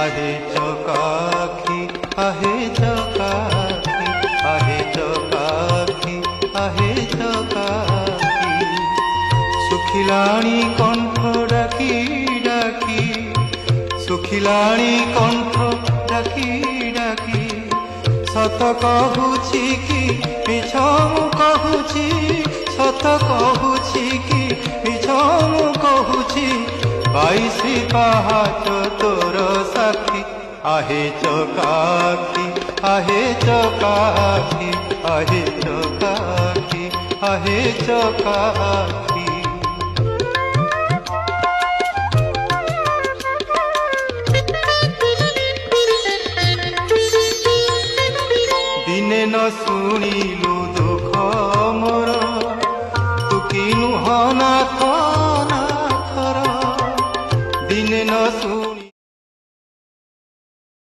आहे चकाखी आहे चकाखी आहे चकाखी आहे चकाखी सुखिलाणी कंठ डाकी डाकी सुखिलाणी कंठ डाकी डाकी सत कहूछि कि मिछ मु कहूछि सत कहूछि कि मिछ मु कहूछि 22 पहाच तोर साक्षी आहे चकाखी आहे चकाखी आहे चकाखी आहे चकाखी दिने न शुणिल